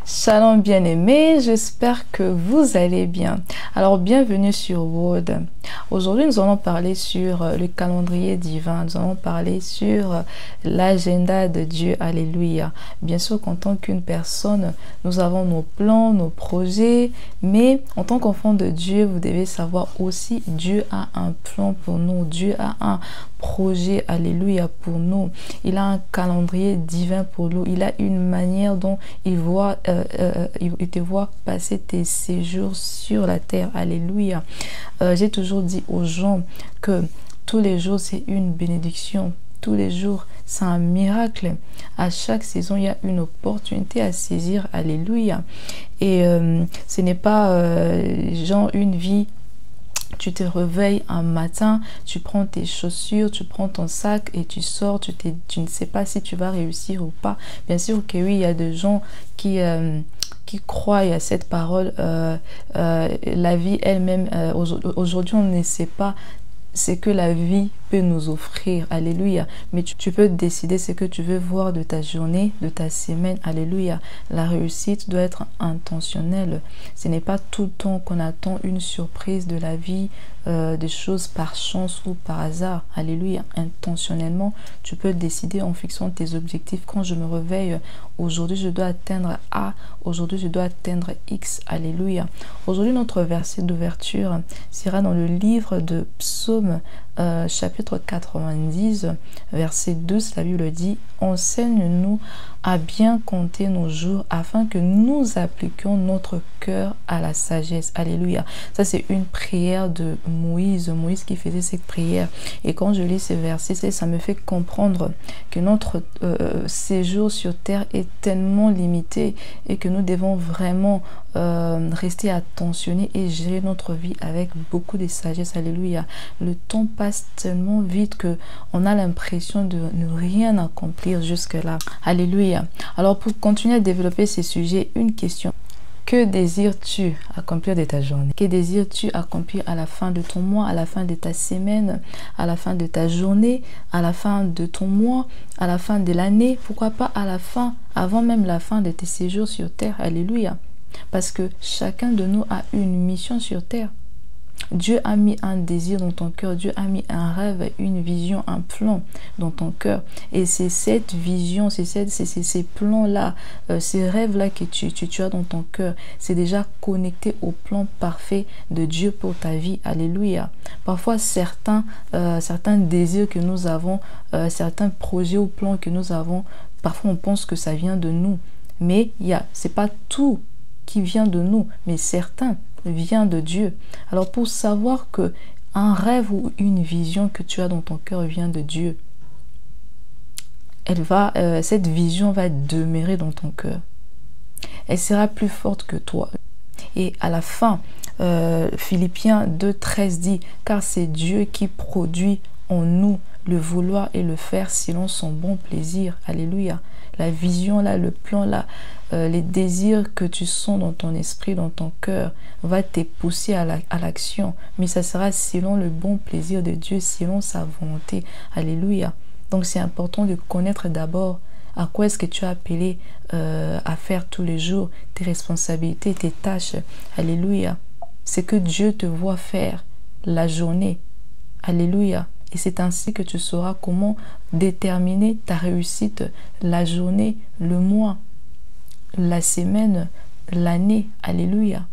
Shalom bien-aimés, j'espère que vous allez bien. Alors bienvenue sur Word. Aujourd'hui nous allons parler sur le calendrier divin, nous allons parler sur l'agenda de Dieu, alléluia. Bien sûr qu'en tant qu'une personne, nous avons nos plans, nos projets, mais en tant qu'enfant de Dieu, vous devez savoir aussi Dieu a un plan pour nous, Dieu a un projet, alléluia, pour nous. Il a un calendrier divin pour nous, il a une manière dont il te voit passer tes séjours sur la terre, alléluia. J'ai toujours dit aux gens que tous les jours c'est une bénédiction, tous les jours c'est un miracle. À chaque saison il y a une opportunité à saisir, alléluia. Et ce n'est pas genre une vie. Tu te réveilles un matin, tu prends tes chaussures, tu prends ton sac et tu sors, tu ne sais pas si tu vas réussir ou pas. Bien sûr que oui, il y a des gens qui croient à cette parole. La vie elle-même, aujourd'hui on ne sait pas ce que la vie peut nous offrir, alléluia. Mais tu peux décider ce que tu veux voir de ta journée, de ta semaine, alléluia. La réussite doit être intentionnelle. Ce n'est pas tout le temps qu'on attend une surprise de la vie, des choses par chance ou par hasard, alléluia. Intentionnellement, tu peux décider en fixant tes objectifs. Quand je me réveille, aujourd'hui je dois atteindre A, aujourd'hui je dois atteindre X, alléluia. Aujourd'hui notre verset d'ouverture sera dans le livre de Psaume chapitre 90, verset 12, la Bible dit: enseigne-nous à bien compter nos jours afin que nous appliquions notre cœur à la sagesse, alléluia. Ça c'est une prière de Moïse qui faisait cette prière, et quand je lis ces versets, ça me fait comprendre que notre séjour sur terre est tellement limité et que nous devons vraiment rester attentionnés et gérer notre vie avec beaucoup de sagesse, alléluia. Le temps passe tellement vite que on a l'impression de ne rien accomplir jusque là, alléluia. Alors pour continuer à développer ces sujets, une question: que désires-tu accomplir de ta journée? Que désires-tu accomplir à la fin de ton mois, à la fin de ta semaine, à la fin de ta journée, à la fin de ton mois, à la fin de l'année? Pourquoi pas à la fin, avant même la fin de tes séjours sur terre, alléluia. Parce que chacun de nous a une mission sur terre. Dieu a mis un désir dans ton cœur, Dieu a mis un rêve, une vision, un plan dans ton cœur. Et c'est cette vision, c'est ces plans-là, ces rêves-là que tu as dans ton cœur, c'est déjà connecté au plan parfait de Dieu pour ta vie. Alléluia. Parfois, certains désirs que nous avons, certains projets ou plans que nous avons, parfois on pense que ça vient de nous. Mais c'est pas tout qui vient de nous, mais certains vient de Dieu. Alors pour savoir que un rêve ou une vision que tu as dans ton cœur vient de Dieu, cette vision va demeurer dans ton cœur. Elle sera plus forte que toi. Et à la fin, Philippiens 2:13 dit: car c'est Dieu qui produit en nous le vouloir et le faire selon son bon plaisir. Alléluia. La vision là, le plan là, les désirs que tu sens dans ton esprit, dans ton cœur, va te pousser à l'action. Mais ça sera selon le bon plaisir de Dieu, selon sa volonté. Alléluia. Donc c'est important de connaître d'abord à quoi est-ce que tu as appelé à faire tous les jours, tes responsabilités, tes tâches. Alléluia. C'est que Dieu te voit faire la journée. Alléluia. Et c'est ainsi que tu sauras comment déterminer ta réussite, la journée, le mois, la semaine, l'année. Alléluia.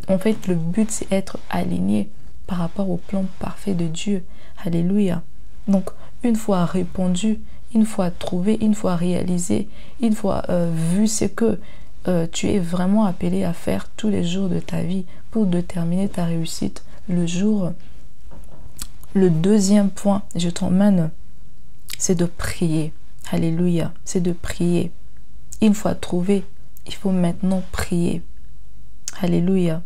En fait, le but, c'est être aligné par rapport au plan parfait de Dieu. Alléluia. Donc, une fois répondu, une fois trouvé, une fois réalisé, une fois vu ce que tu es vraiment appelé à faire tous les jours de ta vie pour déterminer ta réussite, le deuxième point, je t'emmène, c'est de prier. Alléluia. C'est de prier. Une fois trouvé, il faut maintenant prier. Alléluia.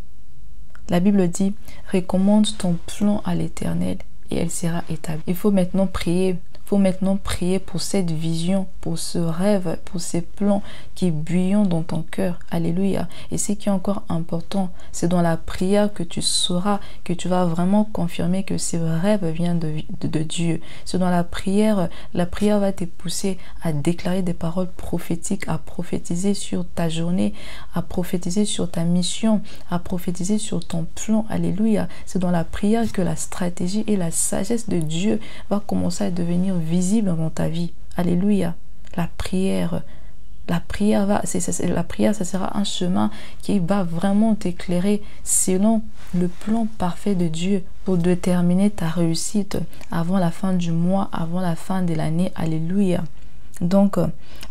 La Bible dit: recommande ton plan à l'Éternel et elle sera établie. Il faut maintenant prier. Il faut maintenant prier pour cette vision, pour ce rêve, pour ces plans qui bouillonnent dans ton cœur. Alléluia. Et ce qui est encore important, c'est dans la prière que tu sauras, que tu vas vraiment confirmer que ce rêve vient de Dieu. C'est dans la prière va te pousser à déclarer des paroles prophétiques, à prophétiser sur ta journée, à prophétiser sur ta mission, à prophétiser sur ton plan. Alléluia. C'est dans la prière que la stratégie et la sagesse de Dieu va commencer à devenir visible dans ta vie. Alléluia. La prière, ça sera un chemin qui va vraiment t'éclairer selon le plan parfait de Dieu pour déterminer ta réussite avant la fin du mois, avant la fin de l'année. Alléluia. Donc,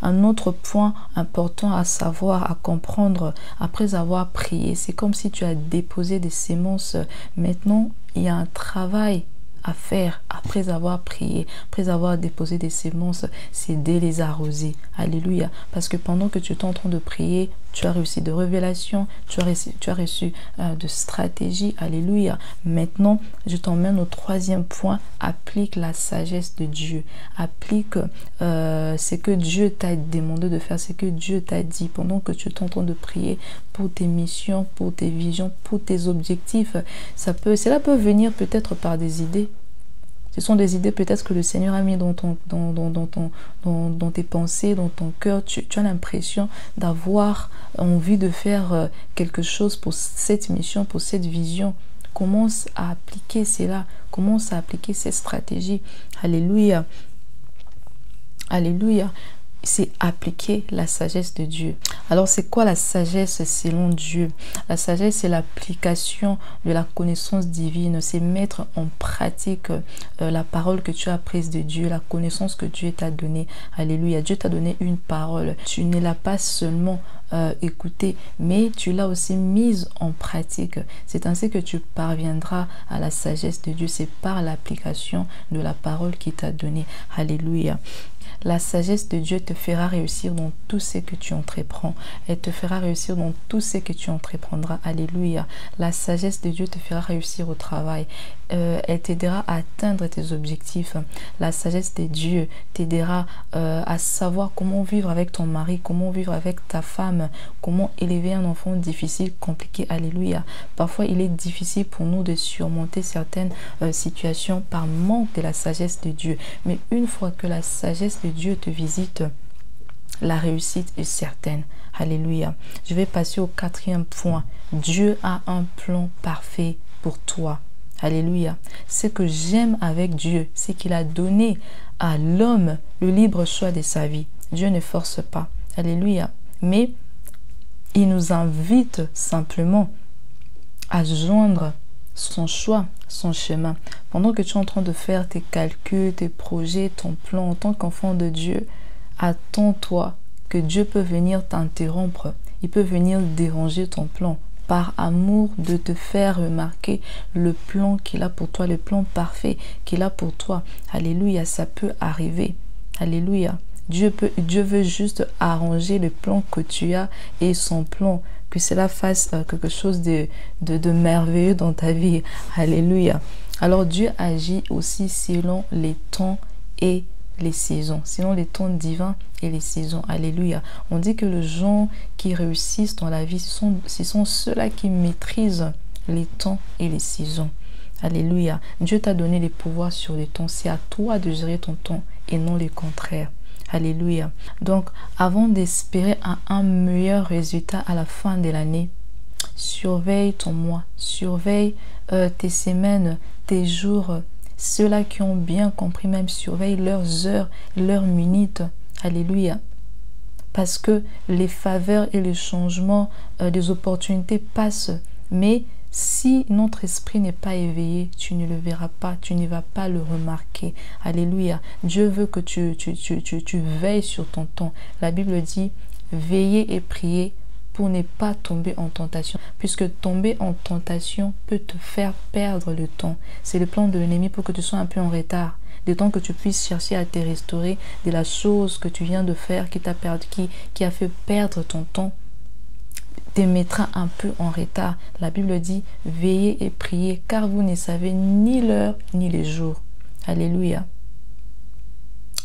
un autre point important à savoir, à comprendre après avoir prié, c'est comme si tu as déposé des semences. Maintenant, il y a un travail à faire après avoir prié, après avoir déposé des semences, c'est de les arroser. Alléluia. Parce que pendant que tu es en train de prier, tu as reçu de révélations, tu as reçu de stratégies. Alléluia. Maintenant, je t'emmène au troisième point. Applique la sagesse de Dieu. Applique ce que Dieu t'a demandé de faire, ce que Dieu t'a dit pendant que tu es en train de prier pour tes missions, pour tes visions, pour tes objectifs. Cela peut venir peut-être par des idées. Ce sont des idées peut-être que le Seigneur a mis dans tes pensées, dans ton cœur. Tu as l'impression d'avoir envie de faire quelque chose pour cette mission, pour cette vision. Commence à appliquer cela. Commence à appliquer cette stratégie. Alléluia. Alléluia. C'est appliquer la sagesse de Dieu. Alors, c'est quoi la sagesse selon Dieu? La sagesse, c'est l'application de la connaissance divine. C'est mettre en pratique la parole que tu as apprise de Dieu, la connaissance que Dieu t'a donnée. Alléluia. Dieu t'a donné une parole. Tu ne l'as pas seulement écoutée, mais tu l'as aussi mise en pratique. C'est ainsi que tu parviendras à la sagesse de Dieu. C'est par l'application de la parole qu'il t'a donnée. Alléluia. La sagesse de Dieu te fera réussir dans tout ce que tu entreprends. Elle te fera réussir dans tout ce que tu entreprendras. Alléluia. La sagesse de Dieu te fera réussir au travail. Elle t'aidera à atteindre tes objectifs. La sagesse de Dieu t'aidera à savoir comment vivre avec ton mari, comment vivre avec ta femme, comment élever un enfant difficile, compliqué. Alléluia. Parfois, il est difficile pour nous de surmonter certaines situations par manque de la sagesse de Dieu. Mais une fois que la sagesse de Dieu te visite, la réussite est certaine. Alléluia. Je vais passer au quatrième point. Dieu a un plan parfait pour toi. Alléluia. Ce que j'aime avec Dieu, c'est qu'il a donné à l'homme le libre choix de sa vie. Dieu ne force pas. Alléluia. Mais il nous invite simplement à joindre son choix, son chemin. Pendant que tu es en train de faire tes calculs, tes projets, ton plan en tant qu'enfant de Dieu, attends-toi que Dieu peut venir t'interrompre. Il peut venir déranger ton plan par amour de te faire remarquer le plan qu'il a pour toi, le plan parfait qu'il a pour toi. Alléluia, ça peut arriver. Alléluia. Dieu veut juste arranger le plan que tu as et son plan, que cela fasse quelque chose de merveilleux dans ta vie. Alléluia. Alors Dieu agit aussi selon les temps et les saisons, selon les temps divins et les saisons. Alléluia. On dit que les gens qui réussissent dans la vie, ce sont ceux-là qui maîtrisent les temps et les saisons. Alléluia. Dieu t'a donné les pouvoirs sur les temps. C'est à toi de gérer ton temps et non le contraire. Alléluia. Donc, avant d'espérer un meilleur résultat à la fin de l'année, surveille ton mois, surveille tes semaines, tes jours. Ceux-là qui ont bien compris même, surveille leurs heures, leurs minutes. Alléluia. Parce que les faveurs et les changements des opportunités passent. Mais si notre esprit n'est pas éveillé, tu ne le verras pas, tu ne vas pas le remarquer. Alléluia. Dieu veut que tu veilles sur ton temps. La Bible dit, veillez et priez pour ne pas tomber en tentation. Puisque tomber en tentation peut te faire perdre le temps. C'est le plan de l'ennemi pour que tu sois un peu en retard. De temps que tu puisses chercher à te restaurer de la chose que tu viens de faire qui t'a perdu, qui a fait perdre ton temps, te mettra un peu en retard. La Bible dit, veillez et priez, car vous ne savez ni l'heure ni les jours. Alléluia.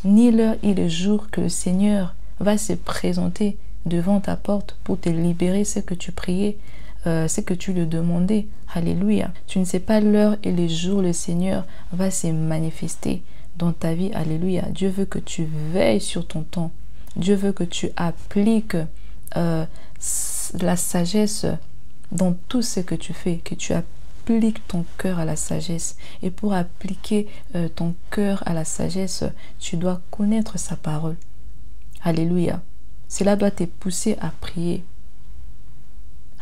ni l'heure et le jour que le Seigneur va se présenter devant ta porte pour te libérer ce que tu priais, ce que tu lui demandais. Alléluia. Tu ne sais pas l'heure et le jour où le Seigneur va se manifester dans ta vie. Alléluia. Dieu veut que tu veilles sur ton temps. Dieu veut que tu appliques la sagesse dans tout ce que tu fais, que tu appliques ton cœur à la sagesse. Et pour appliquer ton cœur à la sagesse, tu dois connaître sa parole. Alléluia. Cela doit te pousser à prier.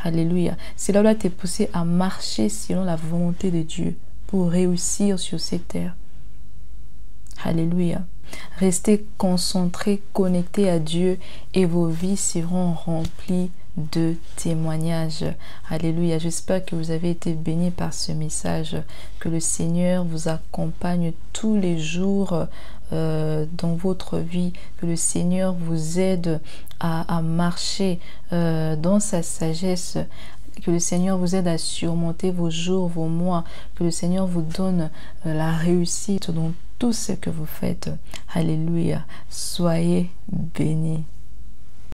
Alléluia. Cela doit te pousser à marcher selon la volonté de Dieu pour réussir sur cette terre. Alléluia. Restez concentrés, connectés à Dieu et vos vies seront remplies de témoignages. Alléluia. J'espère que vous avez été bénis par ce message. Que le Seigneur vous accompagne tous les jours dans votre vie. Que le Seigneur vous aide à marcher dans sa sagesse. Que le Seigneur vous aide à surmonter vos jours, vos mois. Que le Seigneur vous donne la réussite dans tout ce que vous faites. Alléluia. Soyez bénis.